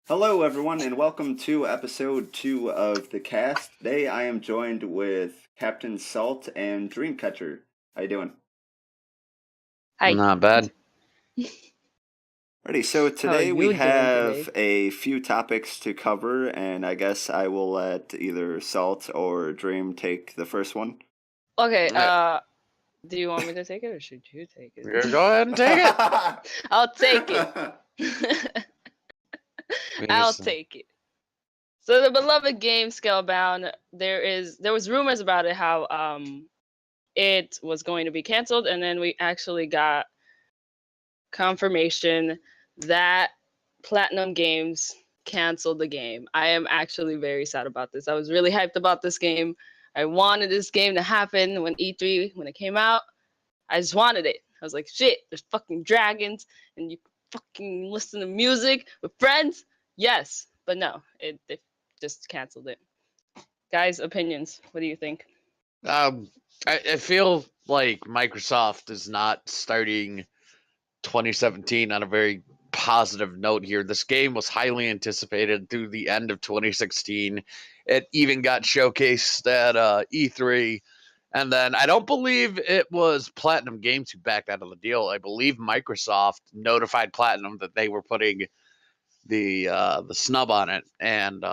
Hello, everyone, and welcome to episode 2 of the Kast. Today, I am joined with Captain Salt and Dreamcatcher. How you doing? Hi. Not bad. Alrighty, so How are today we you doing today? have a few topics to cover, and I guess I will let either Salt or Dream take the first one. Okay, Yeah. do you want me to take it or should you take it? Go ahead and take it. I'll take it. I'll take it. So the beloved game Scalebound, there was rumors about it how it was going to be canceled, and then we actually got confirmation that Platinum Games canceled the game. I am actually very sad about this. I was really hyped about this game. I wanted this game to happen when E3 when it came out. I just wanted it. I was like, shit, there's fucking dragons and you fucking listen to music with friends. Yes, but no, it just canceled it. Guys, opinions. What do you think? I feel like Microsoft is not starting 2017 on a very positive note here. This game was highly anticipated through the end of 2016. It even got showcased at E3. And then I don't believe it was Platinum Games who backed out of the deal. I believe Microsoft notified Platinum that they were putting the snub on it, and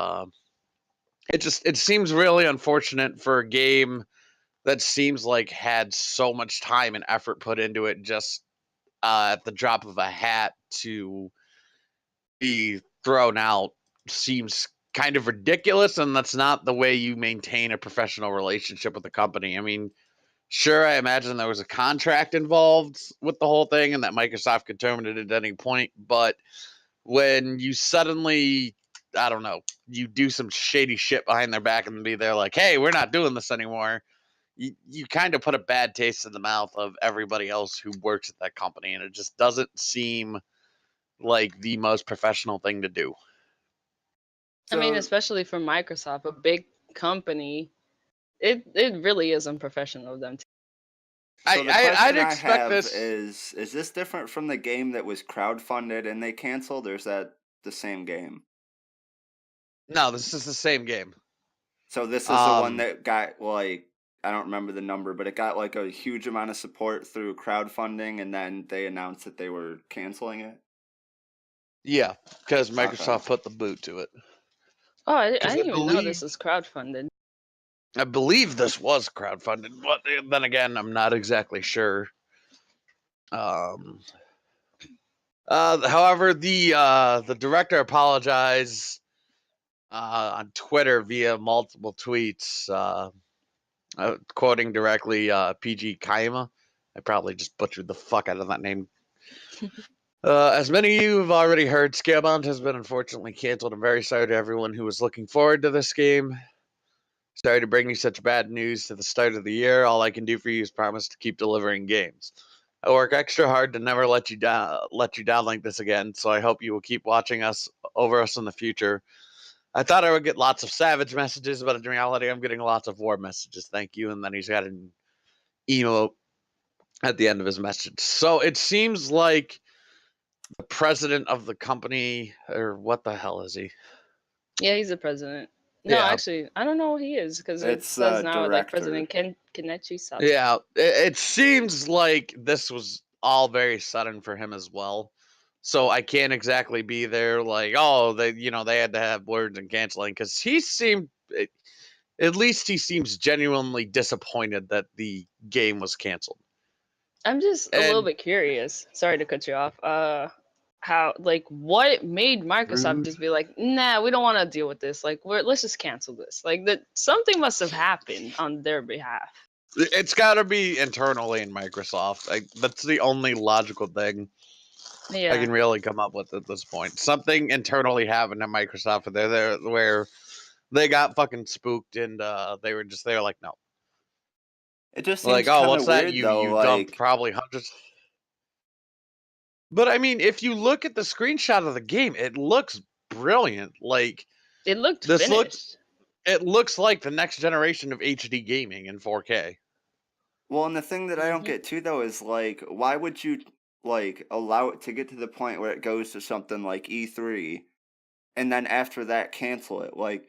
it seems really unfortunate for a game that seems like had so much time and effort put into it just at the drop of a hat to be thrown out. Seems kind of ridiculous, and that's not the way you maintain a professional relationship with a company. I mean, sure, I imagine there was a contract involved with the whole thing and that Microsoft could terminate it at any point, but when you suddenly, I don't know, you do some shady shit behind their back and be there like, hey, we're not doing this anymore, you kind of put a bad taste in the mouth of everybody else who works at that company, and it just doesn't seem like the most professional thing to do. I mean, So, especially for Microsoft, a big company, it really is unprofessional of them. so the I'd question I expect have this. is this different from the game that was crowdfunded and they canceled, or is that the same game? No, this is the same game. So this is the one that got like I don't remember the number, but it got like a huge amount of support through crowdfunding, and then they announced that they were canceling it. Yeah, because Okay. Microsoft put the boot to it. Oh, I Because didn't even know this was crowdfunded. I believe this was crowdfunded, but then again, I'm not exactly sure. However, the director apologized on Twitter via multiple tweets, quoting directly PG Kaima. I probably just butchered the fuck out of that name. As many of you have already heard, Scalebound has been unfortunately canceled. I'm very sorry to everyone who was looking forward to this game. Sorry to bring you such bad news to the start of the year. All I can do for you is promise to keep delivering games. I work extra hard to never let you down like this again, so I hope you will keep watching us over us in the future. I thought I would get lots of savage messages, but in reality I'm getting lots of war messages. Thank you. And then he's got an emote at the end of his message. So it seems like the president of the company, or what the hell is he? Yeah, he's the president. No, Yeah. actually, I don't know who he is because it It's says now like director. President Kenichi Sato. Yeah, it seems like this was all very sudden for him as well. So I can't exactly be there like, oh, they had to have words and canceling, because at least he seems genuinely disappointed that the game was canceled. I'm just a little And bit curious. Sorry to cut you off. How like what made Microsoft just be like, nah, we don't want to deal with this. Like, let's just cancel this. Like that something must have happened on their behalf. it's got to be internally in Microsoft. That's the only logical thing I Yeah. can really come up with at this point. Something internally happened at Microsoft where they got fucking spooked, and they were like, no. It just Like, seems oh, kind of what's that? weird You though. you dumped Like, probably hundreds. But I mean, if you look at the screenshot of the game, it looks brilliant. Like It looked this looks finished. it looks like the next generation of HD gaming in 4K. well, and the thing that I don't Mm-hmm. get too though is like, why would you like allow it to get to the point where it goes to something like E3, and then after that cancel it. Like,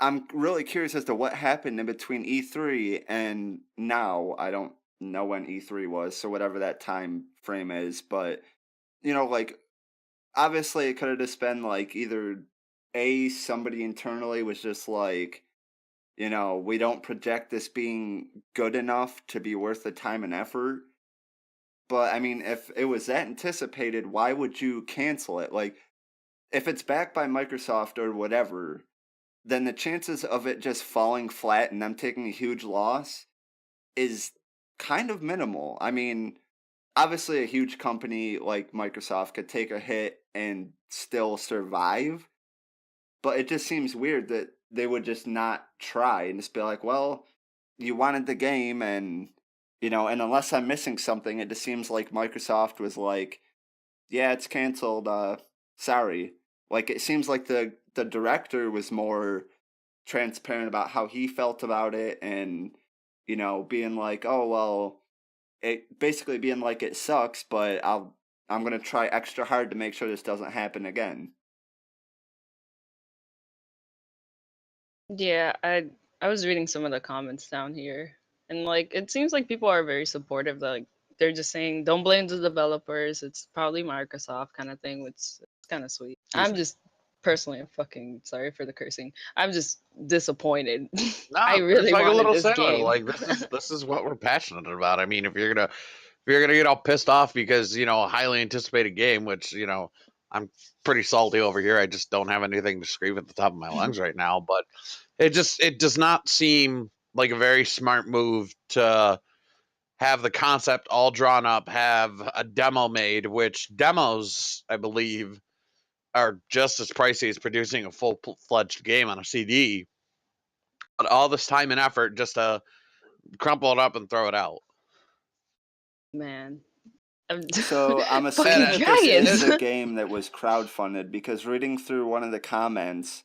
I'm really curious as to what happened in between E3 and now. I don't know when E3 was, so whatever that time frame is, but like obviously it could have just been like either somebody internally was just like, we don't project this being good enough to be worth the time and effort. But I mean, if it was that anticipated, why would you cancel it? Like, if it's backed by Microsoft or whatever, then the chances of it just falling flat and them taking a huge loss is kind of minimal. I mean, obviously, a huge company like Microsoft could take a hit and still survive, but it just seems weird that they would just not try and just be like, well, you wanted the game, and and unless I'm missing something, it just seems like Microsoft was like, yeah, it's canceled. Sorry. Like, it seems like the director was more transparent about how he felt about it, and being like, oh well, it basically being like it sucks, but I'm gonna try extra hard to make sure this doesn't happen again. Yeah, I was reading some of the comments down here, and like it seems like people are very supportive. Like they're just saying, "Don't blame the developers. It's probably Microsoft," kind of thing. Which it's kind of sweet. Excuse I'm me. just personally, I'm fucking sorry for the cursing. I'm just disappointed. I No, there's really like a wanted little this sailor. game. Like this is what we're passionate about. I mean, if you're gonna get all pissed off because a highly anticipated game, which I'm pretty salty over here. I just don't have anything to scream at the top of my lungs right now. But it does not seem like a very smart move to have the concept all drawn up, have a demo made, which demos I believe are just as pricey as producing a full fledged game on a CD. But all this time and effort just to crumple it up and throw it out. Man, I'm So I'm fucking assuming that this is dragons. a game that was crowdfunded, because reading through one of the comments,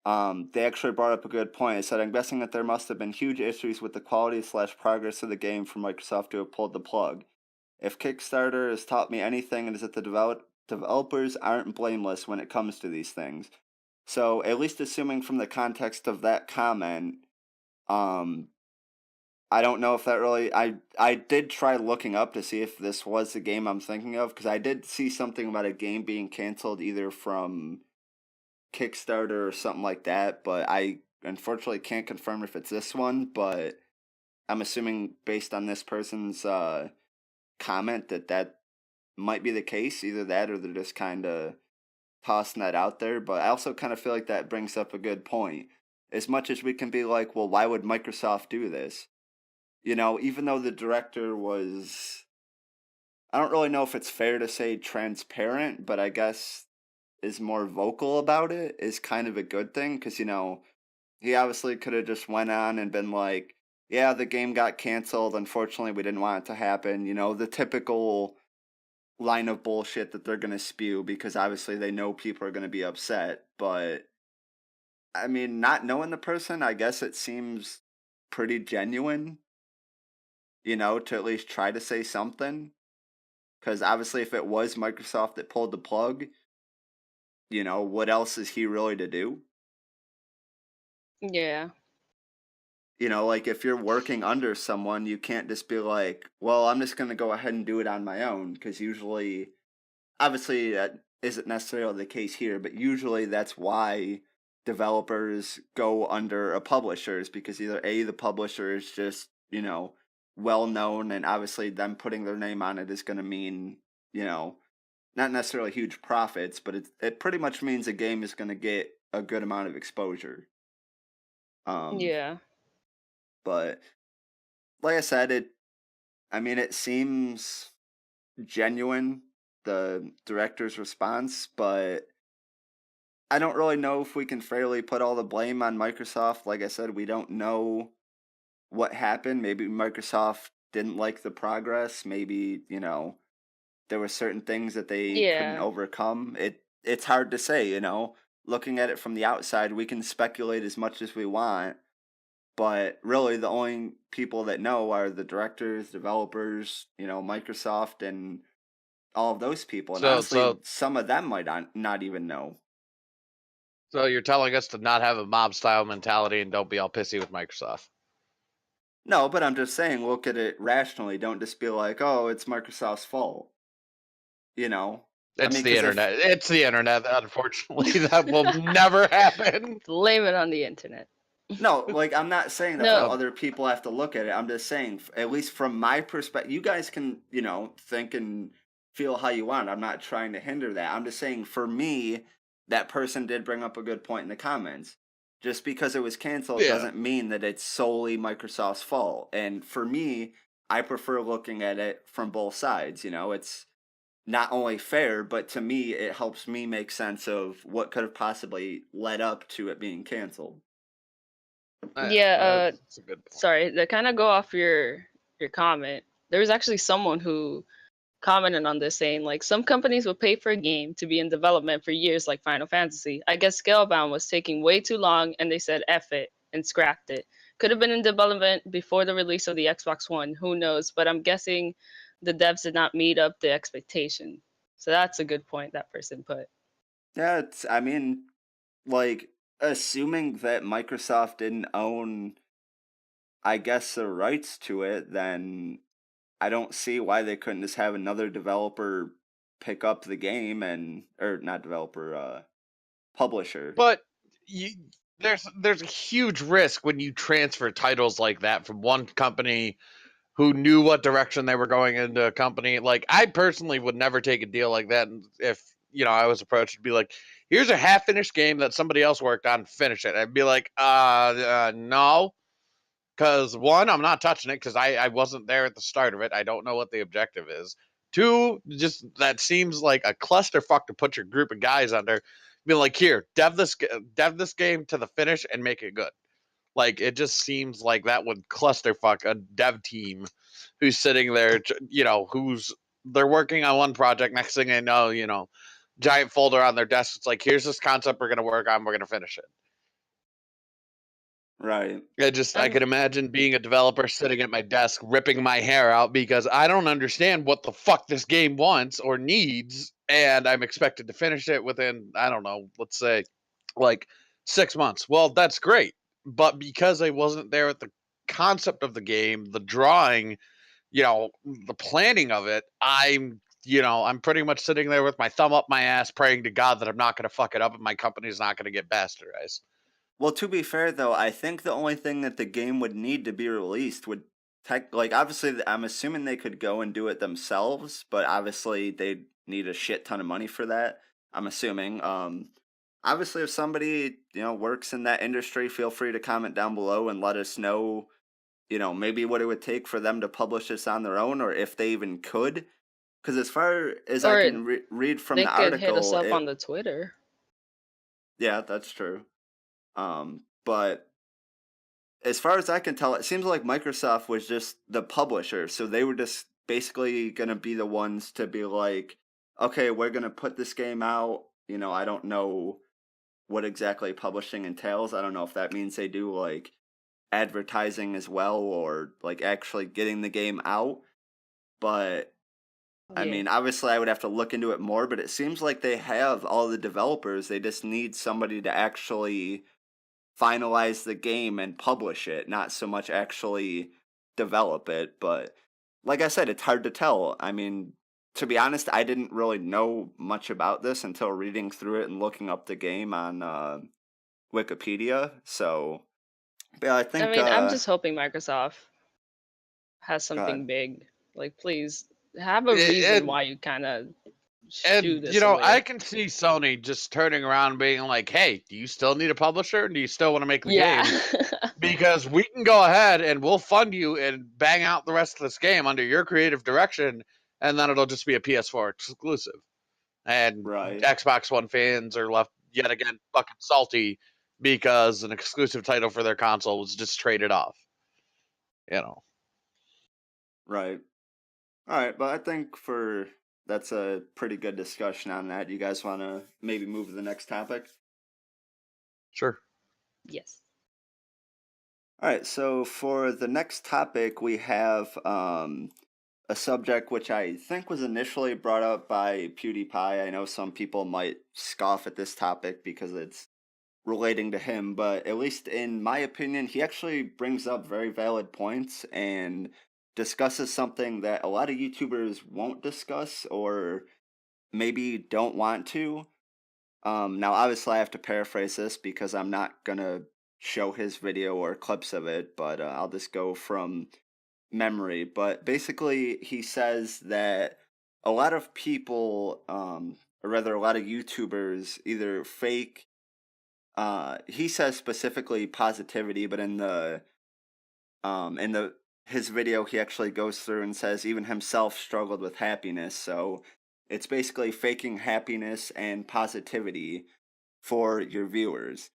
they actually brought up a good point. It said, I'm guessing that there must have been huge issues with the quality slash progress of the game for Microsoft to have pulled the plug. If Kickstarter has taught me anything, it is that the developers aren't blameless when it comes to these things. So, at least assuming from the context of that comment, um, I don't know if that really. I did try looking up to see if this was the game I'm thinking of, because I did see something about a game being canceled either from Kickstarter or something like that, but I unfortunately can't confirm if it's this one. But I'm assuming based on this person's comment that might be the case. Either that, or they're just kind of tossing that out there. But I also kind of feel like that brings up a good point. As much as we can be like, well, why would Microsoft do this? Even though the director was, I don't really know if it's fair to say transparent, but I guess is more vocal about it is kind of a good thing, because he obviously could have just went on and been like, yeah, the game got canceled, unfortunately we didn't want it to happen, the typical line of bullshit that they're going to spew, because obviously they know people are going to be upset. But I mean, not knowing the person, I guess it seems pretty genuine, to at least try to say something. Because obviously, if it was Microsoft that pulled the plug, what else is he really to do? Yeah, Like, if you're working under someone, you can't just be like, well, I'm just going to go ahead and do it on my own. Because usually, obviously, that isn't necessarily the case here, but usually that's why developers go under a publisher, is because either the publisher is just, well known, and obviously them putting their name on it is going to mean, you know, not necessarily huge profits, but it pretty much means a game is going to get a good amount of exposure. Um, yeah, but like I said, I mean, it seems genuine, the director's response, but I don't really know if we can fairly put all the blame on Microsoft. Like I said, we don't know what happened. Maybe Microsoft didn't like the progress. Maybe, there were certain things that they couldn't yeah, overcome. It's hard to say, Looking at it from the outside, we can speculate as much as we want, but really the only people that know are the directors, developers, Microsoft, and all of those people, and So honestly, some of them might not even know. so you're telling us to not have a mob style mentality and don't be all pissy with Microsoft. No, but I'm just saying, look at it rationally. Don't just be like, "Oh, it's Microsoft's fault." You know, I It's mean, the because if internet. It's the internet. Unfortunately, that will never happen. Blame it on the internet. no, like I'm not saying that No, other people have to look at it. I'm just saying, at least from my perspective, you guys can, think and feel how you want. I'm not trying to hinder that. I'm just saying, for me, that person did bring up a good point in the comments. Just because it was canceled Yeah. doesn't mean that it's solely Microsoft's fault. And for me, I prefer looking at it from both sides. It's not only fair, but to me, it helps me make sense of what could have possibly led up to it being canceled. yeah. That's a good point. Sorry, to kind of go off your comment. There was actually someone who commented on this saying like some companies would pay for a game to be in development for years like Final Fantasy. I guess Scalebound was taking way too long and they said F it and scrapped it. Could have been in development before the release of the Xbox One, who knows, but I'm guessing the devs did not meet up the expectation. So that's a good point that person put. Yeah, I mean, like, assuming that Microsoft didn't own, I guess, the rights to it, then I don't see why they couldn't just have another developer pick up the game or not developer, publisher. But you, there's a huge risk when you transfer titles like that from one company who knew what direction they were going into a company. Like I personally would never take a deal like that if I was approached to be like, here's a half finished game that somebody else worked on, finish it. I'd be like, no. Because one, I'm not touching it because I wasn't there at the start of it. I don't know what the objective is. Two, just that seems like a clusterfuck to put your group of guys under. Be like, here, dev this game to the finish and make it good. Like it just seems like that would clusterfuck a dev team who's sitting there, who's they're working on one project. Next thing they know, giant folder on their desk. It's like, here's this concept we're gonna work on. We're gonna finish it. Right. I And can imagine being a developer sitting at my desk ripping my hair out because I don't understand what the fuck this game wants or needs, and I'm expected to finish it within, I don't know, let's say like 6 months. Well, that's great. But because I wasn't there at the concept of the game, the drawing, the planning of it, I'm pretty much sitting there with my thumb up my ass praying to God that I'm not going to fuck it up and my company's not going to get bastardized. Well, to be fair though, I think the only thing that the game would need to be released would like obviously I'm assuming they could go and do it themselves, but obviously they need a shit ton of money for that. I'm assuming. Obviously if somebody, works in that industry, feel free to comment down below and let us know, maybe what it would take for them to publish this on their own or if they even could. Because as far as I or can read from they the could hit us article, up on the Twitter. yeah, that's true. But as far as I can tell, it seems like Microsoft was just the publisher, so they were just basically gonna be the ones to be like, okay, we're gonna put this game out. I don't know what exactly publishing entails. I don't know if that means they do like advertising as well or like actually getting the game out. But I Yeah. mean, obviously, I would have to look into it more, but it seems like they have all the developers. They just need somebody to actually finalize the game and publish it, not so much actually develop it. But like I said, it's hard to tell. I mean, to be honest, I didn't really know much about this until reading through it and looking up the game on Wikipedia. So, but yeah, I I think, mean, I'm just hoping Microsoft has God. something big. Like, please have a reason And why you kind of shoo And this I away. can see Sony just turning around and being like, "Hey, do you still need a publisher? Do you still want to make the Yeah. game? Because we can go ahead and we'll fund you and bang out the rest of this game under your creative direction, and then it'll just be a PS4 exclusive." And Right. Xbox One fans are left yet again fucking salty because an exclusive title for their console was just traded off. You know. Right. All right, but I think that's a pretty good discussion on that. You guys want to maybe move to the next topic? Sure. Yes. All right, so for the next topic, we have a subject which I think was initially brought up by PewDiePie. I know some people might scoff at this topic because it's relating to him, but at least in my opinion, he actually brings up very valid points and discusses something that a lot of YouTubers won't discuss or maybe don't want to. Now, obviously, I have to paraphrase this because I'm not gonna show his video or clips of it, but I'll just go from memory. But basically, he says that a lot of people, or rather, a lot of YouTubers either fake. He says specifically positivity, but in the his video, he actually goes through and says even himself struggled with happiness. So it's basically faking happiness and positivity for your viewers.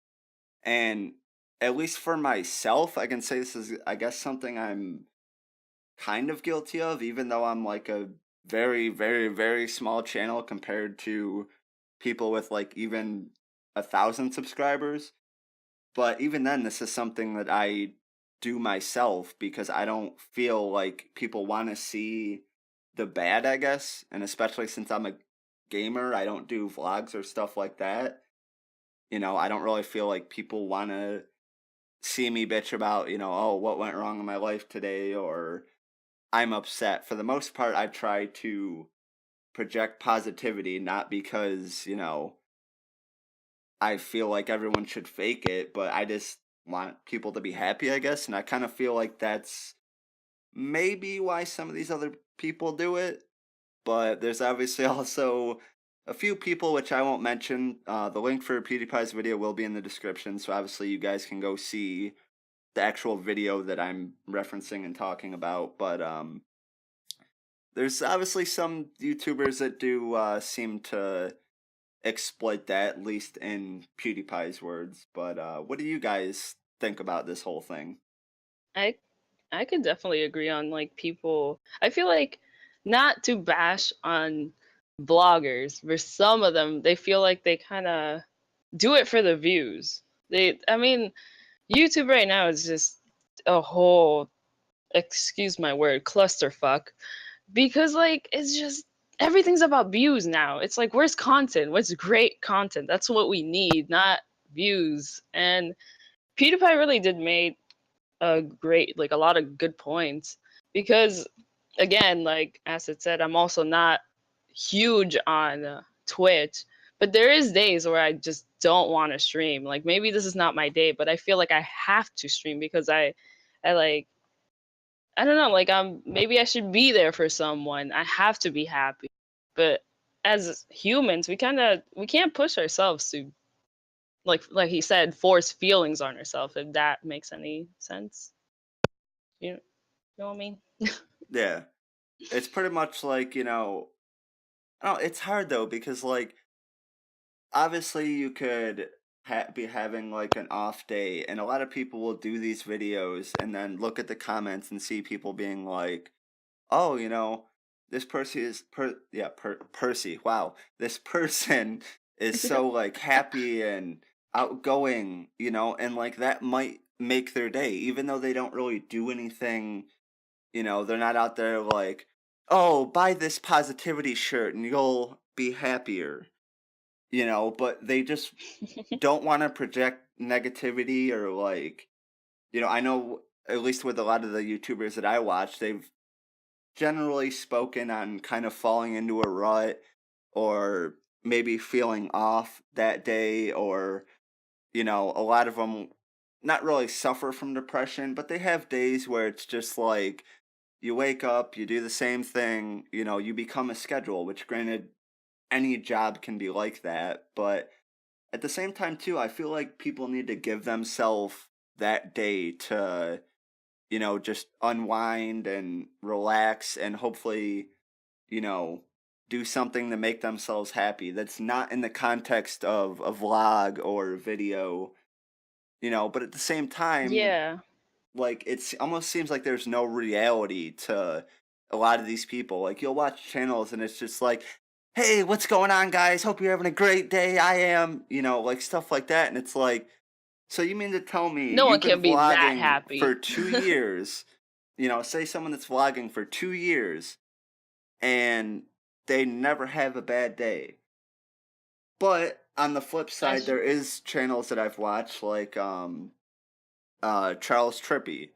And at least for myself, I can say this is, I guess, something I'm kind of guilty of, even though I'm like a very, very, very small channel compared to people with like even 1,000 subscribers. But even then, this is something that I do myself because I don't feel like people want to see the bad, I guess. And especially since I'm a gamer, I don't do vlogs or stuff like that. I don't really feel like people want to see me bitch about, oh, what went wrong in my life today, or I'm upset. For the most part, I try to project positivity, not because, I feel like everyone should fake it, but I just want people to be happy, I guess. And I kind of feel like that's maybe why some of these other people do it. But there's obviously also a few people which I won't mention. The link for PewDiePie's video will be in the description, so obviously you guys can go see the actual video that I'm referencing and talking about. But there's obviously some YouTubers that do seem to exploit that, at least in PewDiePie's words. But what do you guys think about this whole thing? I I could definitely agree on like people. I feel like not to bash on bloggers, but some of them they feel like they kind of do it for the views. I mean, YouTube right now is just a whole, excuse my word, clusterfuck because like it's just everything's about views now. It's like where's content? What's great content? That's what we need, not views. And PewDiePie really did make a great, like a lot of good points because again, like as it said, I'm also not huge on Twitch, but there is days where I just don't want to stream. Like maybe this is not my day, but I feel like I have to stream because I like, I don't know, like maybe I should be there for someone. I have to be happy. But as humans, we can't push ourselves to like he said, force feelings on ourselves, if that makes any sense. You know what I mean? Yeah, it's pretty much like, I don't know, it's hard though because like obviously you could be having like an off day, and a lot of people will do these videos and then look at the comments and see people being like, oh, this Percy is Percy. Wow, this person is so like happy and outgoing, and like that might make their day, even though they don't really do anything. They're not out there like, oh, buy this positivity shirt and you'll be happier. But they just don't want to project negativity or like, I know at least with a lot of the YouTubers that I watch, they've generally spoken on kind of falling into a rut or maybe feeling off that day, or a lot of them not really suffer from depression, but they have days where it's just like you wake up, you do the same thing, you become a schedule, which granted any job can be like that, but at the same time too, I feel like people need to give themselves that day to just unwind and relax and hopefully, you know, do something to make themselves happy. That's not in the context of a vlog or video, but at the same time, Yeah. like it's almost seems like there's no reality to a lot of these people. Like you'll watch channels and it's just like, hey, what's going on, guys? Hope you're having a great day. I am, like stuff like that. And it's like, so you mean to tell me No one you've been can be that vlogging for happy. 2 years, say someone that's vlogging for 2 years and they never have a bad day. But on the flip side, That's there true. is channels that I've watched like Charles Trippy.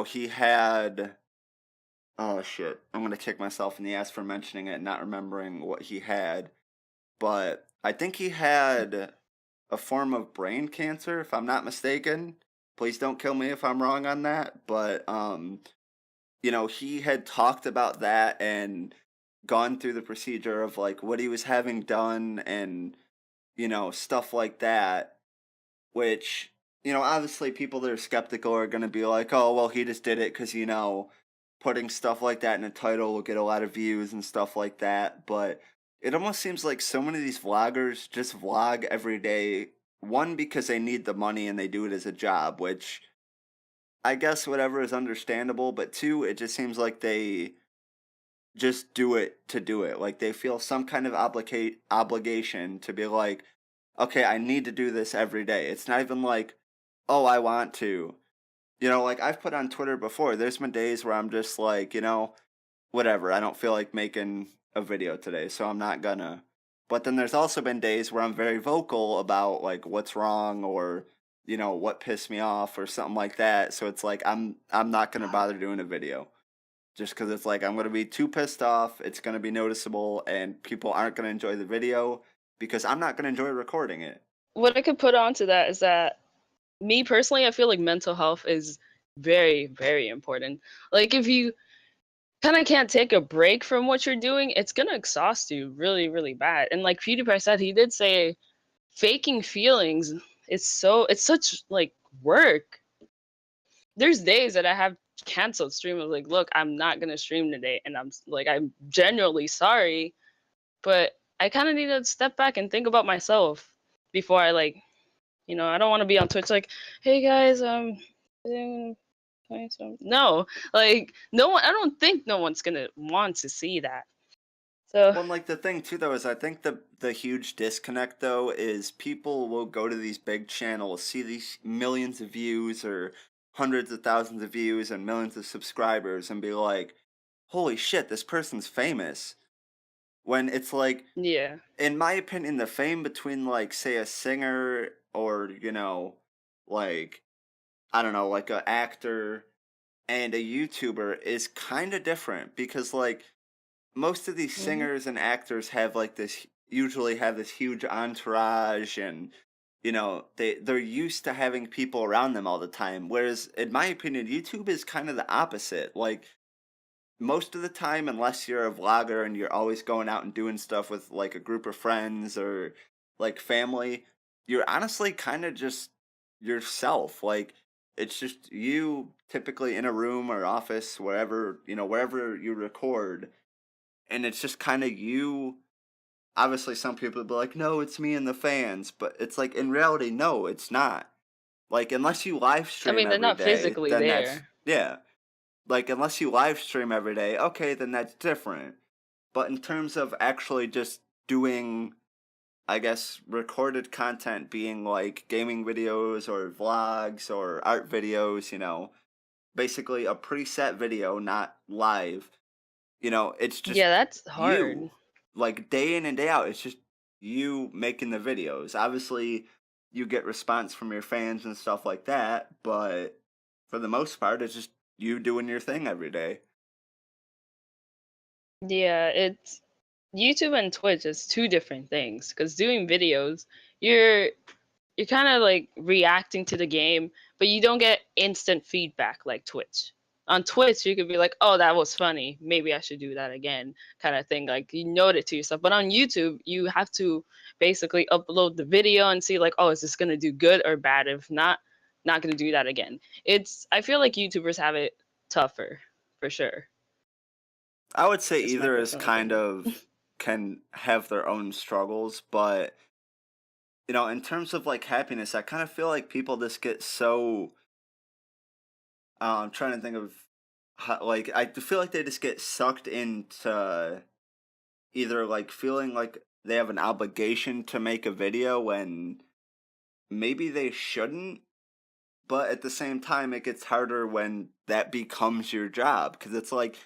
He had oh shit, I'm gonna kick myself in the ass for mentioning it and not remembering what he had. But I think he had a form of brain cancer, if I'm not mistaken. Please don't kill me if I'm wrong on that. But he had talked about that and gone through the procedure of like what he was having done and stuff like that, which obviously people that are skeptical are going to be like, oh well, he just did it because putting stuff like that in a title will get a lot of views and stuff like that. But it almost seems like so many of these vloggers just vlog every day, one because they need the money and they do it as a job, which I guess whatever is understandable, but two, it just seems like they just do it to do it. Like they feel some kind of obligation to be like, okay, I need to do this every day. It's not even like, oh, I want to. Like I've put on Twitter before, there's been days where I'm just like, whatever, I don't feel like making a video today, so I'm not gonna. But then there's also been days where I'm very vocal about like what's wrong or what pissed me off or something like that. So it's like I'm not gonna bother doing a video just because it's like I'm gonna be too pissed off. It's gonna be noticeable, and people aren't gonna enjoy the video because I'm not gonna enjoy recording it. What I could put onto that is that me personally, I feel like mental health is very, very important. Like if you kind of can't take a break from what you're doing, it's gonna exhaust you really, really bad. And like PewDiePie said, he did say faking feelings is it's such like work. There's days that I have canceled stream of like, look, I'm not gonna stream today, and I'm genuinely sorry, but I kind of need to step back and think about myself before I like, I don't want to be on Twitch like, hey guys, no, like no one. I don't think no one's gonna want to see that. So Well, and, like the thing too, though, is I think the huge disconnect though is people will go to these big channels, see these millions of views or hundreds of thousands of views and millions of subscribers, and be like, "Holy shit, this person's famous." When it's like, yeah, in my opinion, the fame between like say a singer or like I don't know, like a actor and a YouTuber is kind of different because like most of these hmm singers and actors have like this usually have this huge entourage and they're used to having people around them all the time, whereas in my opinion YouTube is kind of the opposite. Like most of the time, unless you're a vlogger and you're always going out and doing stuff with like a group of friends or like family, you're honestly kind of just yourself. Like it's just you typically in a room or office, wherever you record, and it's just kind of you. Obviously, some people will be like, "No, it's me and the fans," but it's like in reality, no, it's not. Like unless you live I stream mean they're every not day, physically then that's there. yeah. Like unless you live stream every day, okay, then that's different. But in terms of actually just doing, I guess, recorded content, being like gaming videos or vlogs or art videos, basically a preset video, not live. It's just Yeah, that's you, hard. like day in and day out. It's just you making the videos. Obviously, you get response from your fans and stuff like that, but for the most part, it's just you doing your thing every day. Yeah, it's YouTube and Twitch is two different things because doing videos, you're you're kind of like reacting to the game, but you don't get instant feedback like Twitch. On Twitch, you could be like, "Oh, that was funny. Maybe I should do that again," kind of thing. Like you note it to yourself. But on YouTube, you have to basically upload the video and see like, "Oh, is this gonna do good or bad? If not, not gonna do that again." I feel like YouTubers have it tougher, for sure. I would say Just my either is personal kind opinion. of can have their own struggles, but in terms of like happiness, I kind of feel like people just get so. I'm trying to think of how, like I feel like they just get sucked into either like feeling like they have an obligation to make a video when maybe they shouldn't, but at the same time, it gets harder when that becomes your job. Because it's like,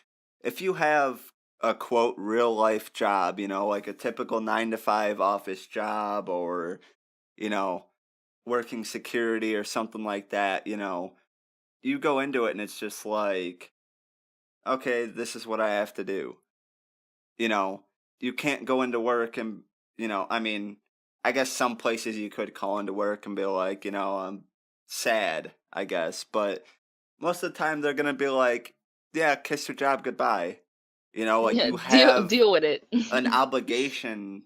if you have a quote real life job, like a typical 9 to 5 office job, or, you know, working security or something like that, you go into it and it's just like, okay, this is what I have to do. You know, you can't go into work and, I mean, I guess some places you could call into work and be like, I'm sad, I guess, but most of the time they're going to be like, yeah, kiss your job goodbye. Like Yeah, you deal have deal with it. an obligation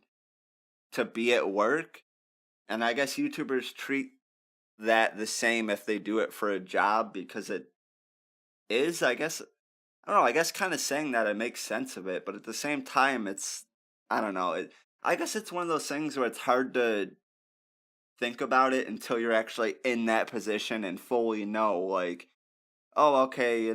to be at work, and I guess YouTubers treat that the same if they do it for a job because it is, I guess, I don't know, I guess kind of saying that it makes sense of it, but at the same time, I don't know, I guess it's one of those things where it's hard to think about it until you're actually in that position and fully know, like, oh, okay,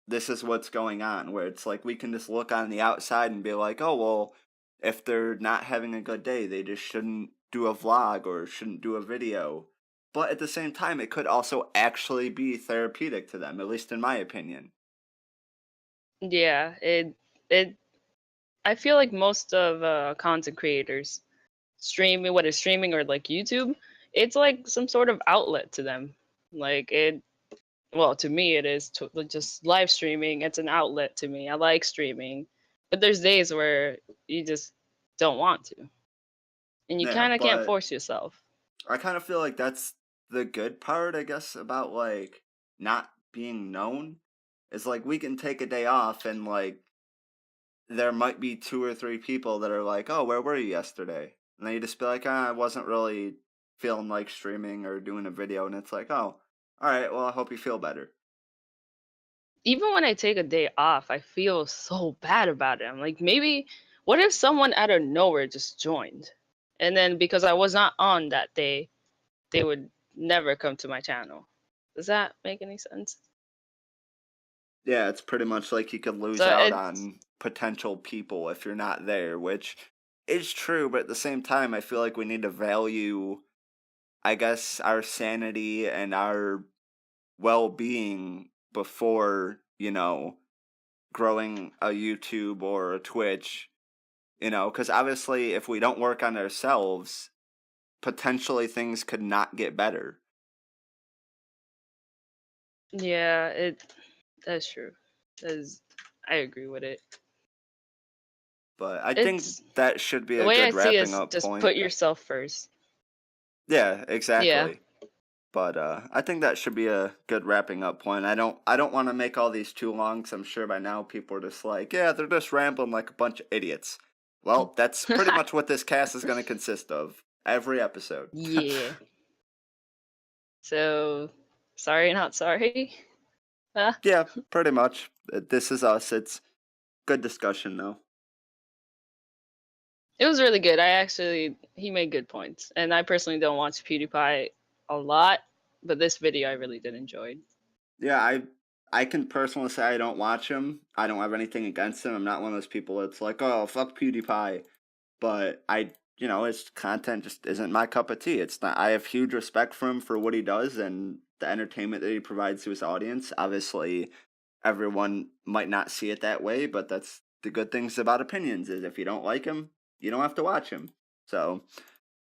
this is what's going on, where it's like we can just look on the outside and be like, oh, well, if they're not having a good day, they just shouldn't do a vlog or shouldn't do a video. But at the same time, it could also actually be therapeutic to them, at least in my opinion. Yeah, it I feel like most of content creators streaming, whether streaming or like YouTube, it's like some sort of outlet to them. Like it, well, to me it is like just live streaming. It's an outlet to me. I like streaming, but there's days where you just don't want to, and you Yeah, kind of can't but force yourself. I kind of feel like that's the good part, I guess, about like not being known. Is like we can take a day off and like there might be 2 or 3 people that are like, "Oh, where were you yesterday?" And then you just be like, "Ah, I wasn't really feeling like streaming or doing a video," and it's like, "Oh, all right. Well, I hope you feel better." Even when I take a day off, I feel so bad about it. I'm like, maybe what if someone out of nowhere just joined, and then because I was not on that day, they would never come to my channel. Does that make any sense? Yeah, it's pretty much like you could lose So out it's on potential people if you're not there, which is true, but at the same time, I feel like we need to value, I guess, our sanity and our well-being before, growing a YouTube or a Twitch, because obviously if we don't work on ourselves, potentially things could not get better. yeah, that's true. That's I agree with it. But I think It's that should be the a way I good see it wrapping is up just point. put yourself first. Yeah, Yeah. exactly. But I think that should be a good wrapping up point. I don't want to make all these too long because I'm sure by now people are just like, yeah, they're just rambling like a bunch of idiots. Well, that's pretty much what this cast is going to consist of every episode. Yeah. So sorry, not sorry. Huh? Yeah, pretty much. This is us. It's good discussion though. It was really good. He made good points. And I personally don't watch PewDiePie a lot, but this video I really did enjoy. Yeah, I can personally say I don't watch him. I don't have anything against him. I'm not one of those people that's like, oh, fuck PewDiePie. But his content just isn't my cup of tea. It's not. I have huge respect for him for what he does and the entertainment that he provides to his audience. Obviously, everyone might not see it that way, but that's the good things about opinions is if you don't like him, you don't have to watch him. So,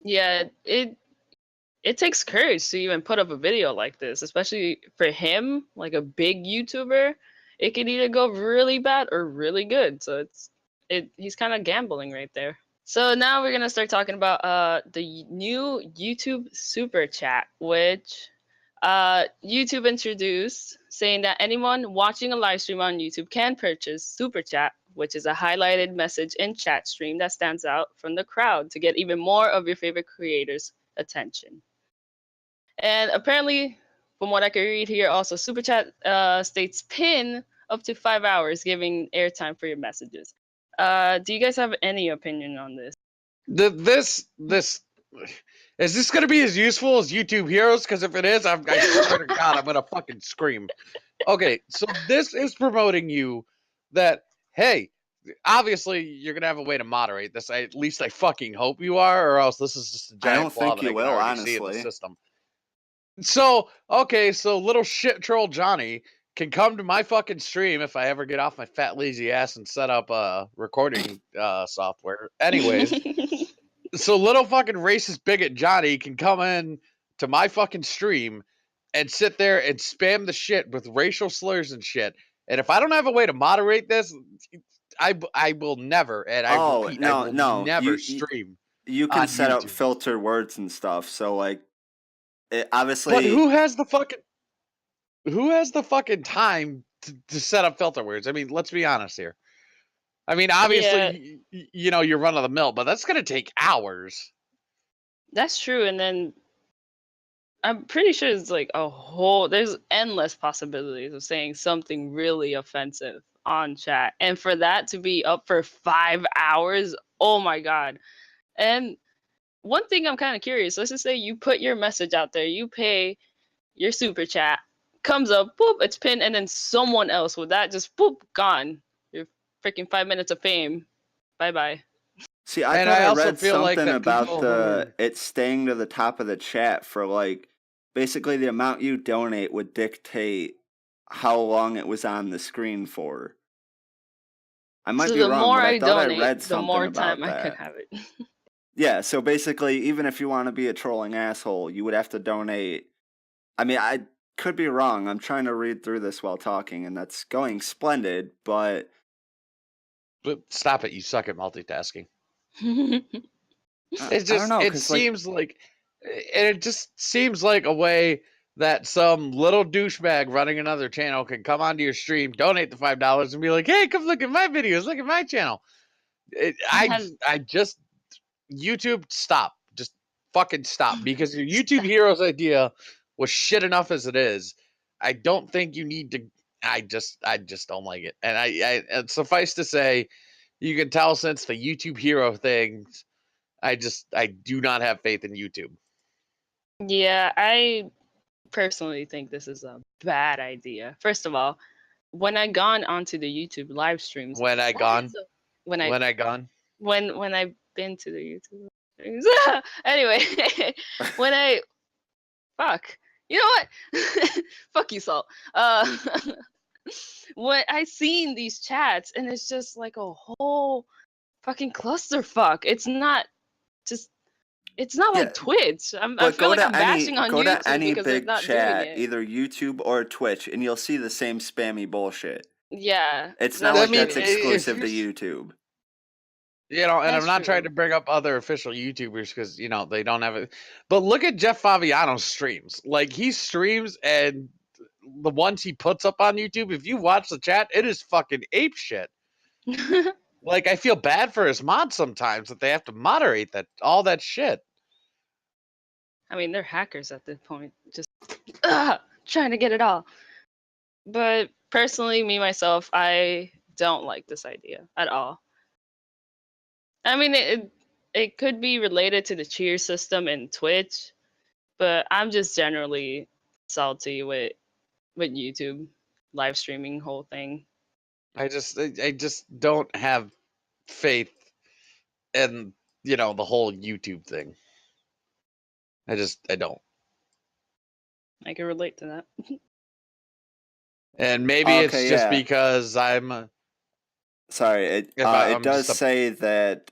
Yeah, it takes courage to even put up a video like this, especially for him, like a big YouTuber. It could either go really bad or really good. So he's kind of gambling right there. So now we're gonna start talking about the new YouTube Super Chat, which YouTube introduced, saying that anyone watching a live stream on YouTube can purchase Super Chat, which is a highlighted message in chat stream that stands out from the crowd to get even more of your favorite creators' attention. And apparently, from what I can read here, also Super Chat states pin up to 5 hours, giving airtime for your messages. Do you guys have any opinion on this? This is this going to be as useful as YouTube Heroes? Because if it is, I swear to God, I'm going to fucking scream. Okay, so this is promoting you that, hey, obviously you're going to have a way to moderate this. At least I fucking hope you are, or else this is just a I giant don't flaw think that you I can will, already see in the honestly. system. So okay, so little shit troll Johnny can come to my fucking stream if I ever get off my fat lazy ass and set up recording software. Anyways, so little fucking racist bigot Johnny can come in to my fucking stream and sit there and spam the shit with racial slurs and shit. And if I don't have a way to moderate this, I will never, and I Oh, repeat, I no, will no. never stream You can on set up YouTube. filter words and stuff. So like it But obviously who has the fucking time to set up filter words? I mean, let's be honest here. I mean, obviously, Yeah, you know, you're run of the mill, but that's gonna take hours. that's true. And then I'm pretty sure it's like there's endless possibilities of saying something really offensive on chat. And for that to be up for 5 hours, oh my God. And one thing I'm kind of curious, let's just say you put your message out there, you pay your super chat, comes up, boop, it's pinned, and then someone else with that just boop, gone. Your freaking 5 minutes of fame. Bye bye. see, I And thought I I also read feel like something that about people who the are it staying to the top of the chat for like basically the amount you donate would dictate how long it was on the screen for. I might So be the wrong, more but I I thought I donate, read the something more time about I can that. have it. Yeah, so basically, even if you want to be a trolling asshole, you would have to donate. I mean, I could be wrong. I'm trying to read through this while talking, and that's going splendid, but stop it, you suck at multitasking. I don't know, It because, like, seems like, and it just seems like a way that some little douchebag running another channel can come onto your stream, donate the $5, and be like, "Hey, come look at my videos, look at my channel." Has I just YouTube, stop, just fucking stop, because your YouTube Heroes idea was shit enough as it is. I don't think you need to. I just don't like it, and and suffice to say, you can tell since the YouTube Hero thing, I do not have faith in YouTube. Yeah, I personally think this is a bad idea. First of all, when I gone onto the YouTube live streams, When I that gone, is when I when I gone. when I've been to the YouTube live streams. Anyway, when I fuck, you know what? Fuck you, Salt. When I seen these chats and it's just like a whole fucking clusterfuck. Just it's not yeah, like Twitch. I but feel like I'm bashing on go to YouTube any because they're big not doing chat, it. either YouTube or Twitch, and you'll see the same spammy bullshit. Yeah, It's not that's I like mean, that's true. if exclusive you're, to YouTube. you know, and I'm That's not trying to true. bring up other official YouTubers because you know they don't have it. But look at Jeff Faviano's streams. Like he streams, and the ones he puts up on YouTube, if you watch the chat, it is fucking ape shit. Like I feel bad for his mods sometimes that they have to moderate that all that shit. I mean, they're hackers at this point, just trying to get it all. But personally, me myself, I don't like this idea at all. I mean, it could be related to the cheer system in Twitch, but I'm just generally salty with YouTube live streaming whole thing. I just don't have faith in you know the whole YouTube thing. I don't. I can relate to that. And maybe it's Okay, just yeah. because Sorry, if it I'm does just a say that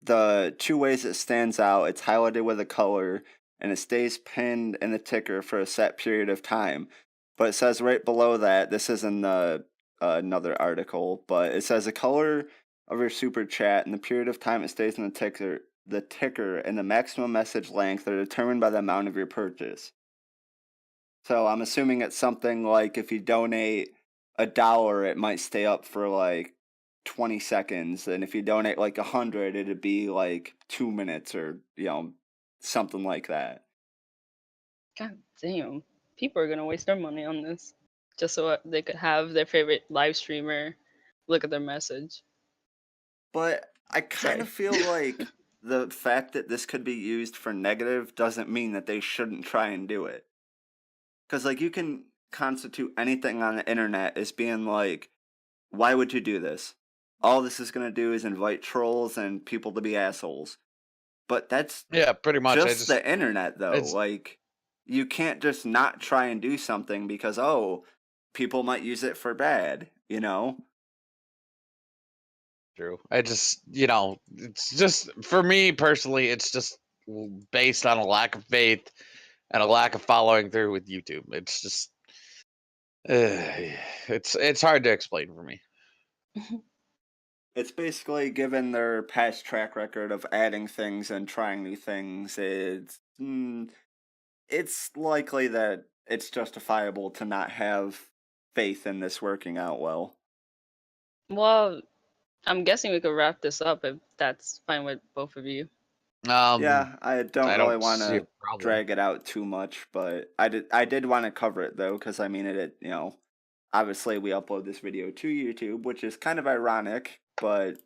the two ways it stands out, it's highlighted with a color and it stays pinned in the ticker for a set period of time. But it says right below that, this is in the another article, but it says the color of your super chat and the period of time it stays in the ticker and the maximum message length are determined by the amount of your purchase. So I'm assuming it's something like if you donate $1, it might stay up for like 20 seconds, and if you donate like 100, it'd be like 2 minutes or something like that. God damn, people are gonna waste their money on this just so they could have their favorite live streamer look at their message. But I kind of Sorry. feel like the fact that this could be used for negative doesn't mean that they shouldn't try and do it. Because like you can constitute anything on the internet as being like, why would you do this? All this is going to do is invite trolls and people to be assholes. But that's Yeah, pretty much. just the internet, though. It's Like, you can't just not try and do something because, oh, people might use it for bad, you know? true. I just, it's just for me personally, it's just based on a lack of faith and a lack of following through with YouTube. It's just, it's hard to explain for me. It's basically given their past track record of adding things and trying new things. It's likely that it's justifiable to not have faith in this working out well. Well, I'm guessing we could wrap this up if that's fine with both of you. Yeah, I don't I really don't want see a to problem. drag it out too much, but I did want to cover it though, because I mean obviously we upload this video to YouTube, which is kind of ironic, but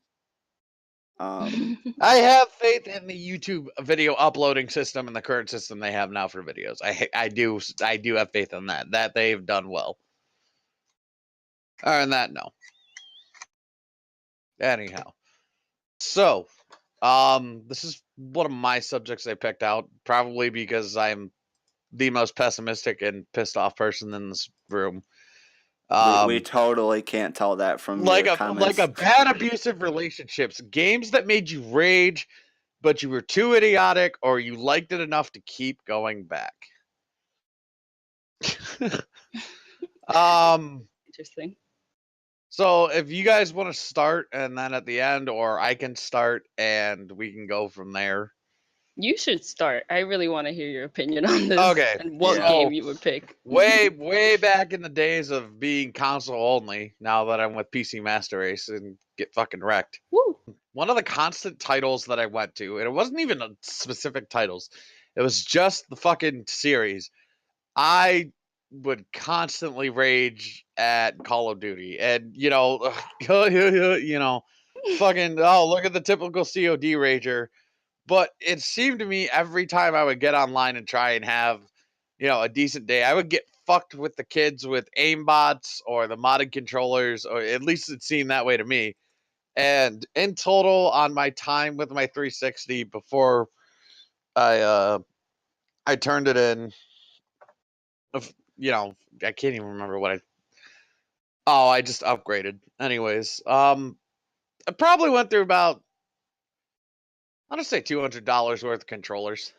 I have faith in the YouTube video uploading system and the current system they have now for videos. I do have faith in that they've done well. Other than that, no. Anyhow, so this is one of my subjects I picked out, probably because I'm the most pessimistic and pissed off person in this room. we totally can't tell that from Like your a comments. bad abusive relationships, games that made you rage, but you were too idiotic or you liked it enough to keep going back. Interesting. So if you guys want to start and then at the end, or I can start and we can go from there. You should start. I really want to hear your opinion on this. Okay. And what Yeah. game you would pick. Way back in the days of being console only, now that I'm with PC Master Race and get fucking wrecked. Woo! One of the constant titles that I went to, and it wasn't even a specific titles, it was just the fucking series. I would constantly rage at Call of Duty, and you know, fucking look at the typical COD rager. But it seemed to me every time I would get online and try and have, a decent day, I would get fucked with the kids with aimbots or the modded controllers, or at least it seemed that way to me. And in total, on my time with my 360 before I turned it in, I can't even remember what I just upgraded. Anyways, I probably went through about, I'll just say $200 worth of controllers.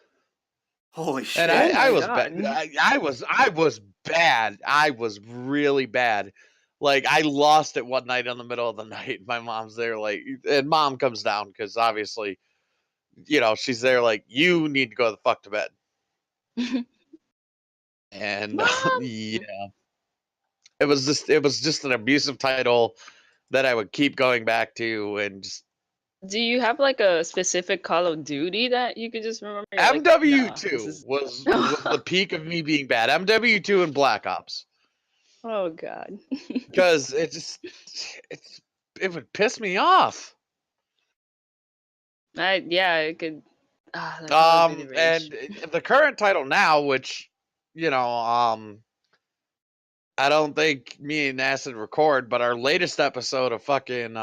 Holy shit! And Oh I my was God. bad. I was bad. I was really bad. Like I lost it one night in the middle of the night. My mom's there, like, and mom comes down because obviously, she's there, like, you need to go the fuck to bed. And Mom! yeah, it was just an abusive title that I would keep going back to, and just Do you have like a specific Call of Duty that you could just remember? You're like, nah, this MW2 is. was the peak of me being bad. MW2 and Black Ops. Oh God. Because it would piss me off. Yeah, it could. The Call of Duty rage. And the current title now, which, I don't think me and Acid record, but our latest episode of fucking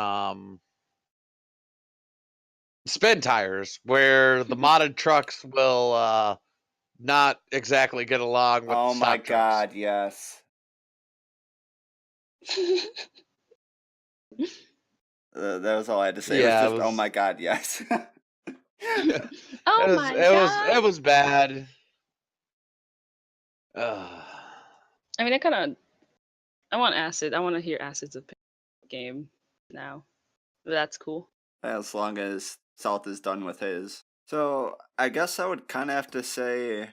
Spin Tires, where the modded trucks will not exactly get along with the Oh my stock trucks. god, yes. That was all I had to say. Yeah, it was just, oh my god, yes. Oh my God. it was bad. I mean, I want Acid. I want to hear Acid's opinion game now. That's cool. As long as Salt is done with his. So, I guess I would kind of have to say,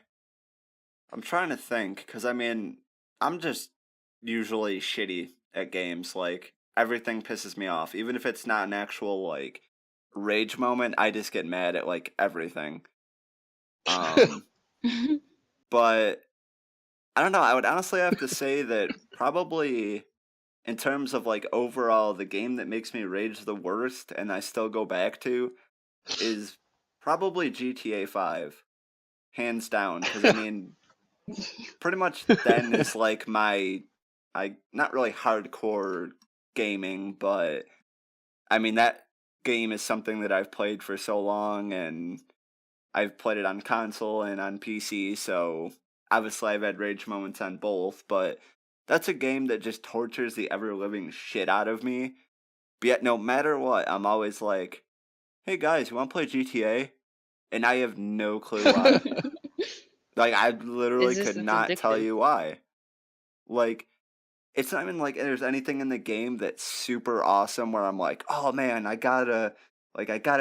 I'm trying to think, because I mean, I'm just usually shitty at games. Like, everything pisses me off. Even if it's not an actual, like, rage moment, I just get mad at, like, everything. But, I don't know, I would honestly have to say that probably, in terms of, like, overall, the game that makes me rage the worst, and I still go back to, is probably GTA 5. Hands down. Because, I mean, pretty much then is like not really hardcore gaming, but I mean that game is something that I've played for so long, and I've played it on console and on PC, so obviously I've had rage moments on both, but that's a game that just tortures the ever-living shit out of me. But yet, no matter what, I'm always like, hey guys, you want to play GTA? And I have no clue why. Like, I literally It's just could it's not tell addictive. you why. Like, it's not even like there's anything in the game that's super awesome where I'm like, oh man, I gotta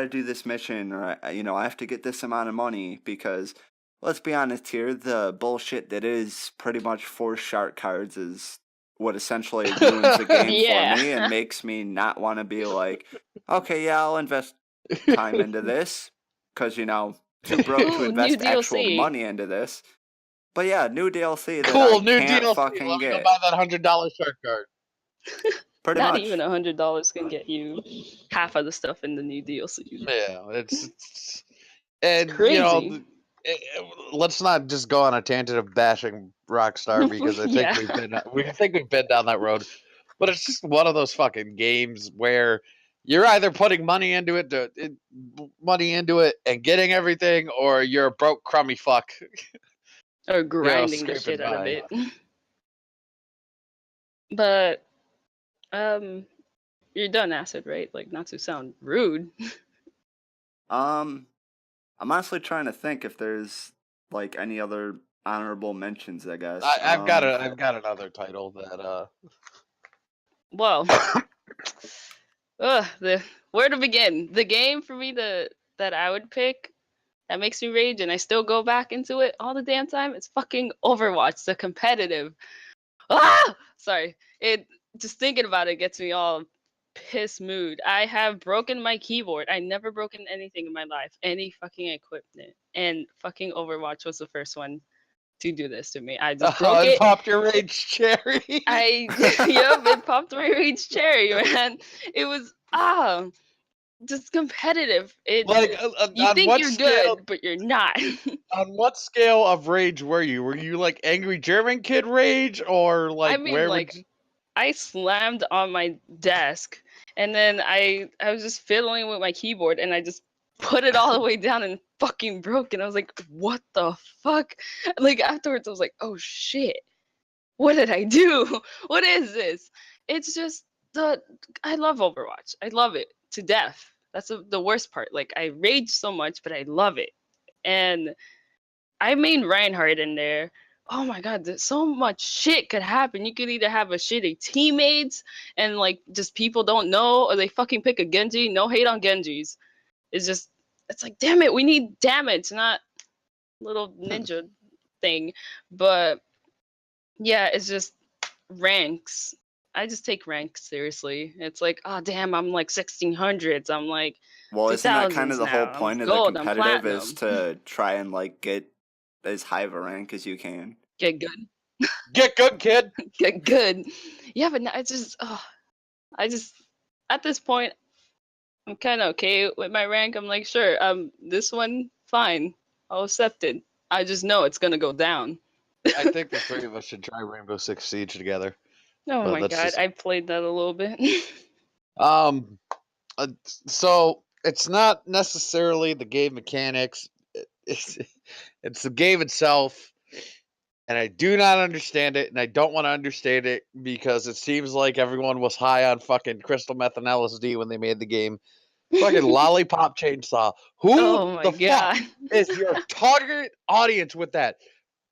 do this mission, or I have to get this amount of money, because let's be honest here, the bullshit that is pretty much 4 shark cards is what essentially ruins the game for Yeah. me and makes me not want to be like, okay, yeah, I'll invest time into this, because too broke to Ooh, new invest actual DLC. money into this. But yeah, new DLC that I Cool, new can't DLC. fucking Let me go get. buy that $100 shark card. Pretty Not much. even $100 can get you half of the stuff in the new DLC. Yeah, it's and Crazy. let's not just go on a tangent of bashing Rockstar, because I think Yeah. we've been down that road. But it's just one of those fucking games where you're either putting money into it and getting everything, or you're a broke crummy fuck, Or grinding the scraping shit out of by. it. But you're done, Acid, right? Like, not to sound rude. I'm honestly trying to think if there's like any other honorable mentions, I guess. I've got another title that Well, where to begin? The game for me that I would pick that makes me rage and I still go back into it all the damn time, it's fucking Overwatch, the competitive. Sorry. It just thinking about it gets me all piss mood. I have broken my keyboard. I never broken anything in my life, any fucking equipment. And fucking Overwatch was the first one to do this to me. I just broke it it. popped your rage cherry. Yep, it popped my rage cherry, man. It was just competitive. Like You on think what you're scale? good, but you're not. On what scale of rage were you? Were you like angry German kid rage, or I like mean, where would like, you? I slammed on my desk, and then I was just fiddling with my keyboard, and I just put it all the way down and fucking broke. And I was like, "What the fuck?" Like afterwards, I was like, "Oh shit, what did I do? What is this?" It's just I love Overwatch. I love it to death. That's the worst part. Like, I rage so much, but I love it. And I mean Reinhardt in there. Oh my god, there's so much shit could happen. You could either have a shitty teammates and like just people don't know, or they fucking pick a Genji. No hate on Genjis. It's like, damn it, we need damage, not little ninja thing. But yeah, it's just ranks. I just take ranks seriously. It's like, oh damn, I'm like 1600s. I'm like Well, isn't that kind of 2000s the whole now. I'm point of the gold. I'm competitive, is platinum. to try and like get as high of a rank as you can? Get good. Get good, kid. Get good. Yeah, but it's just, I just at this point, I'm kind of okay with my rank. I'm like, sure, this one, fine, I'll accept it. I just know it's gonna go down. I think the three of us should try Rainbow Six Siege together. Oh But my that's god, just I played that a little bit. um. So it's not necessarily the game mechanics. It's it's the game itself, and I do not understand it, and I don't want to understand it, because it seems like everyone was high on fucking crystal meth and LSD when they made the game. Fucking lollipop chainsaw. Who Oh my the fuck god. is your target audience with that?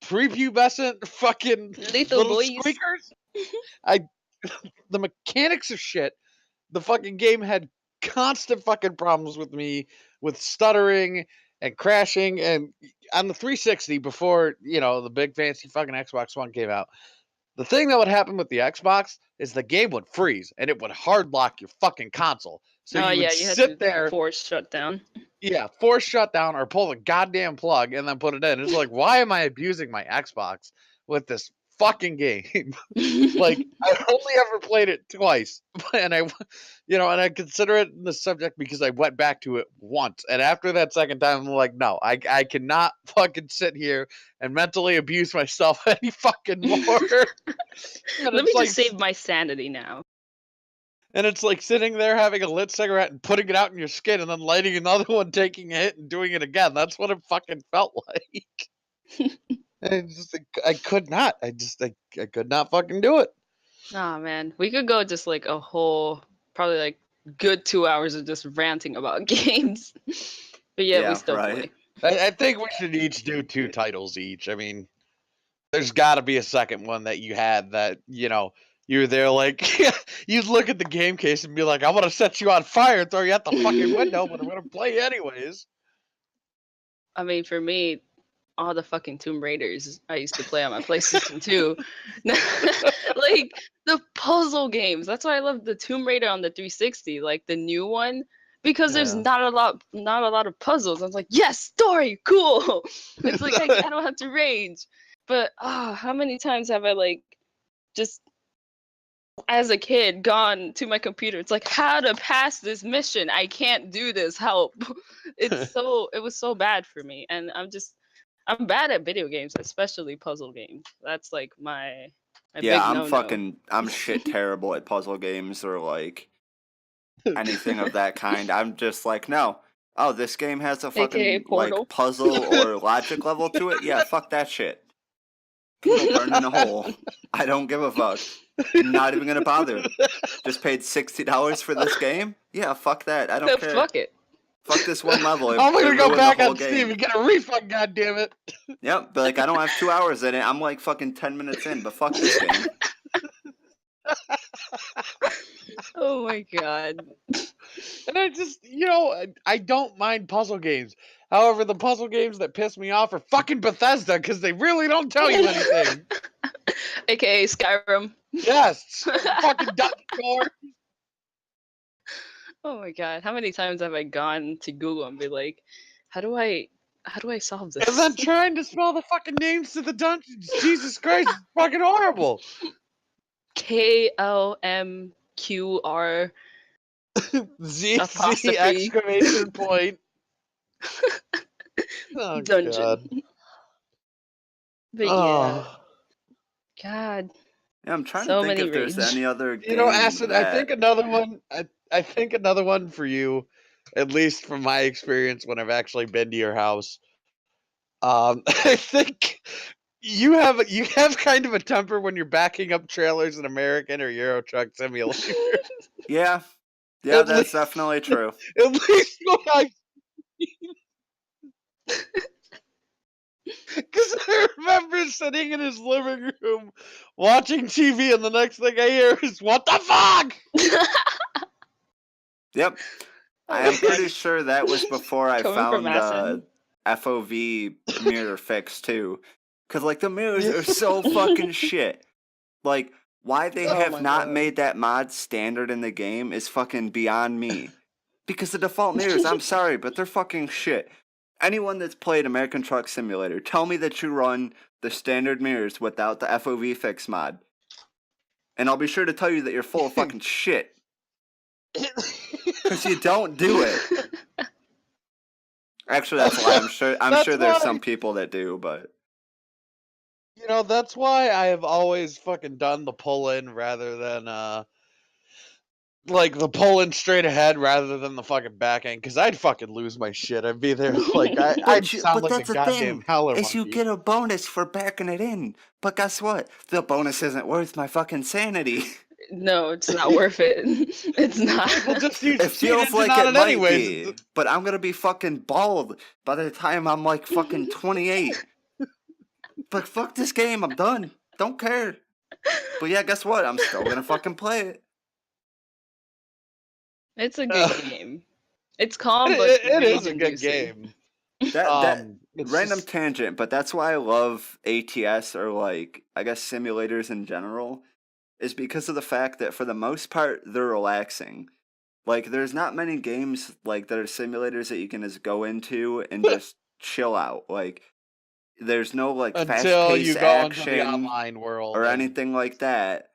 Prepubescent fucking Little little boys. squeakers? I the mechanics are shit. The fucking game had constant fucking problems with me, with stuttering and crashing. And on the 360, before the big fancy fucking Xbox One came out, the thing that would happen with the Xbox is the game would freeze and it would hard lock your fucking console. So Oh you would yeah, you had sit to there, force shutdown. yeah, force shutdown or pull the goddamn plug and then put it in. It's like, why am I abusing my Xbox with this fucking game? Like, I only ever played it twice, and I consider it the subject because I went back to it once, and after that second time, I'm like, no, I cannot fucking sit here and mentally abuse myself any fucking more. And Let me it's like, just save my sanity now. And it's like sitting there having a lit cigarette and putting it out in your skin and then lighting another one, taking a hit and doing it again. That's what it fucking felt like. And it's just like, I could not. I could not fucking do it. Oh man, we could go just like a whole, probably like good 2 hours of just ranting about games. But yeah, we Yeah, still right. play. I think we should each do 2 titles each. I mean, there's got to be a second one that you had that, you know, you're there like, you'd look at the game case and be like, I want to set you on fire and throw you out the fucking window, but I'm going to play you anyways. I mean, for me, all the fucking Tomb Raiders I used to play on my PlayStation 2. Like the puzzle games. That's why I love the Tomb Raider on the 360, like the new one, because there's Yeah. not a lot of puzzles. I was like, yes, story, cool. It's like I don't have to rage. But how many times have I like just as a kid gone to my computer? It's like how to pass this mission. I can't do this. Help. It was so bad for me, and I'm bad at video games, especially puzzle games. That's like my Yeah, big no-no. I'm shit terrible at puzzle games or like anything of that kind. I'm just like, no. Oh, this game has a AKA fucking Portal. like puzzle or logic level to it. Yeah, fuck that shit. Can go burn in a hole. I don't give a fuck. Not even gonna bother. Just paid $60 for this game? Yeah, fuck that. I don't care. Fuck it. Fuck this one level. I'm going to go ruined back the whole on Steam game. and get a refund, goddammit. Yep, but like I don't have 2 hours in it. I'm like fucking 10 minutes in, but fuck this game. Oh my god. And I just, you know, I don't mind puzzle games. However, the puzzle games that piss me off are fucking Bethesda because they really don't tell you anything. AKA Skyrim. Yes, fucking Dungeon Core. Oh my god. How many times have I gone to Google and be like, how do I solve this? And then trying to spell the fucking names to the dungeons. Jesus Christ, it's fucking horrible. KLMQR Z Apostrophe. exclamation point. Oh, Dungeon. God. But yeah, Oh. God. Yeah, I'm trying So to think many if there's rage. any other game You know, Acid, I that... think another one. I think another one for you, at least from my experience when I've actually been to your house. I think you have kind of a temper when you're backing up trailers in American or Euro Truck Simulator. Yeah, At that's least- definitely true. At least what I. Because I remember sitting in his living room watching TV, and the next thing I hear is, "What the fuck?" Yep. Oh I my am pretty God. sure that was before I Coming from found Acid. FOV mirror fix too. Cause like the mirrors are so fucking shit. Like why they Oh have my not God. made that mod standard in the game is fucking beyond me. Because the default mirrors, I'm sorry, but they're fucking shit. Anyone that's played American Truck Simulator, tell me that you run the standard mirrors without the FOV fix mod. And I'll be sure to tell you that you're full of fucking shit. Because you don't do it. Actually, that's why I'm sure there's some people that do, but You know, that's why I have always fucking done the pull in rather than like the pull in straight ahead rather than the fucking back end, because I'd fucking lose my shit. I'd be there like I'd sound like a that's the goddamn thing, howler is you monkey. get a bonus for backing it in. But guess what? The bonus isn't worth my fucking sanity. No, it's not worth it. It's not. People just use It cheat feels engine like on it it might anyways. be, but I'm gonna be fucking bald by the time I'm like fucking 28. But fuck this game, I'm done. Don't care. But yeah, guess what? I'm still gonna fucking play it. It's a good game. It's calm, but It is a good rage-inducing. game. That It's random just- tangent, but that's why I love ATS or like I guess simulators in general, is because of the fact that for the most part they're relaxing. Like there's not many games like that are simulators that you can just go into and just chill out. Like there's no like until you fast-paced go into the action online world or and- anything like that.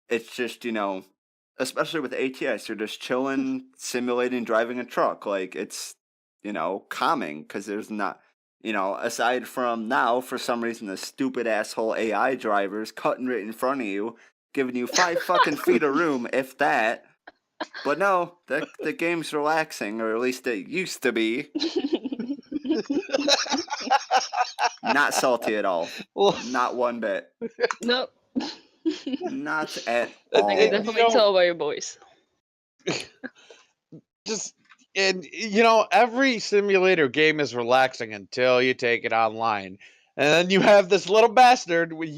It's just, you know, especially with ATS, you're just chilling, simulating driving a truck. Like it's, you know, calming because there's not, you know, aside from now for some reason the stupid asshole AI drivers cutting right in front of you, giving you 5 fucking feet of room, if that. But no, the game's relaxing, or at least it used to be. Not salty at all. Well, Not one bit. Nope. Not at I can all. definitely tell by your voice. just and every simulator game is relaxing until you take it online, and then you have this little bastard where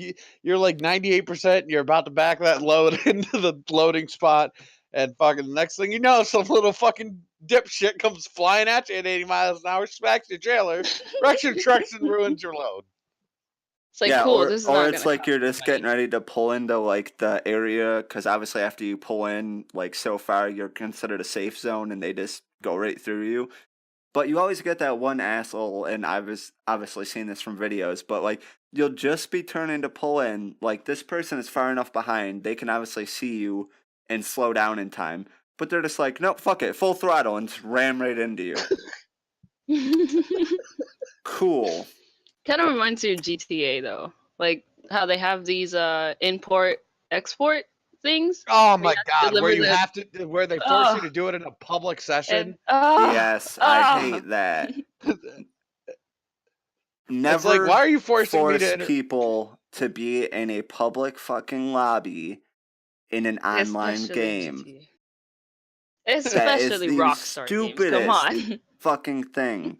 you're like 98% and you're about to back that load into the loading spot, and fucking the next thing you know, some little fucking dipshit comes flying at you at 80 miles an hour, smacks your trailer, wrecks your trucks, and ruins your load. It's like, Yeah, cool, this is or not it's gonna like you're cost just money. getting ready to pull into like the area, because obviously after you pull in, like so far you're considered a safe zone, and they just go right through you. But you always get that one asshole, and I've obviously seen this from videos, but like you'll just be turning to pull in, like this person is far enough behind, they can obviously see you and slow down in time, but they're just like, nope, fuck it, full throttle, and just ram right into you. Cool. Kind of reminds me of GTA though, like how they have these import export things. Oh Where you my have to god, where deliver you the have to, where they force you oh to do it in a public and session. Yes, I hate that. It's like, Never why are you forcing me to force people to be in a public fucking lobby in an online especially game. GTA. That is Especially the Rockstar games. Come stupidest on. fucking thing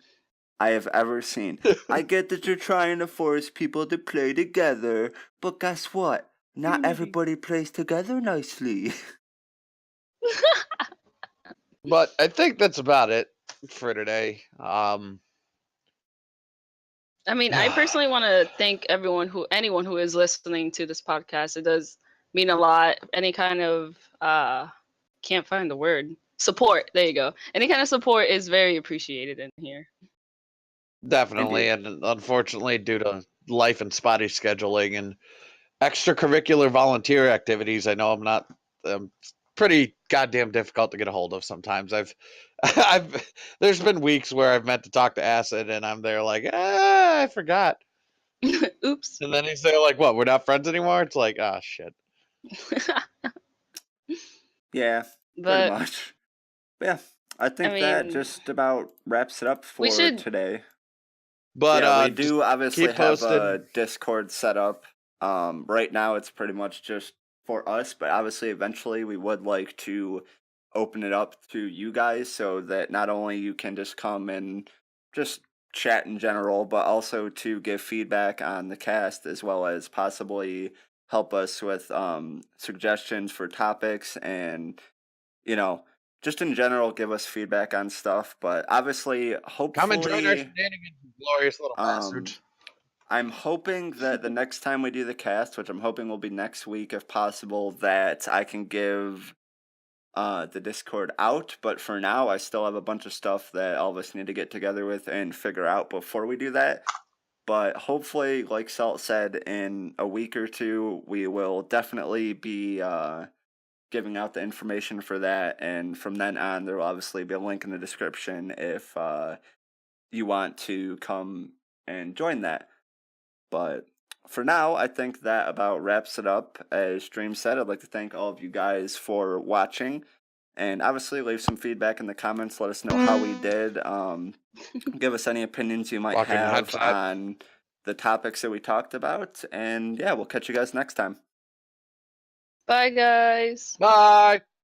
I have ever seen. I get that you're trying to force people to play together, but guess what? Not everybody plays together nicely. But I think that's about it for today. I mean, I personally want to thank anyone who is listening to this podcast. It does mean a lot. Any kind of can't find the word, support. There you go. Any kind of support is very appreciated in here. Definitely, Indeed. and unfortunately, due to life and spotty scheduling and extracurricular volunteer activities, I know I'm pretty goddamn difficult to get a hold of sometimes. I've there's been weeks where I've meant to talk to Acid, and I'm there like, I forgot. Oops. And then he's there like, what? We're not friends anymore. It's like, ah, shit. Yeah, pretty But much. But yeah, I I think that mean, just about wraps it up we for should. today. But Yeah, we just do obviously keep have a posting. Discord set up. Right now it's pretty much just for us, but obviously eventually we would like to open it up to you guys so that not only you can just come and just chat in general, but also to give feedback on the cast, as well as possibly help us with suggestions for topics, and you know, just in general give us feedback on stuff. But obviously, Come and join our hopefully, shenanigans, you glorious little um bastards. I'm hoping that the next time we do the cast, which I'm hoping will be next week if possible, that I can give the Discord out. But for now, I still have a bunch of stuff that all of us need to get together with and figure out before we do that. But hopefully, like Salt said, in a week or two, we will definitely be giving out the information for that. And from then on, there will obviously be a link in the description if you want to come and join that. But for now, I think that about wraps it up. As Stream said, I'd like to thank all of you guys for watching. And obviously, leave some feedback in the comments. Let us know how we did. Give us any opinions you might Fucking have headset. on the topics that we talked about. And yeah, we'll catch you guys next time. Bye, guys. Bye.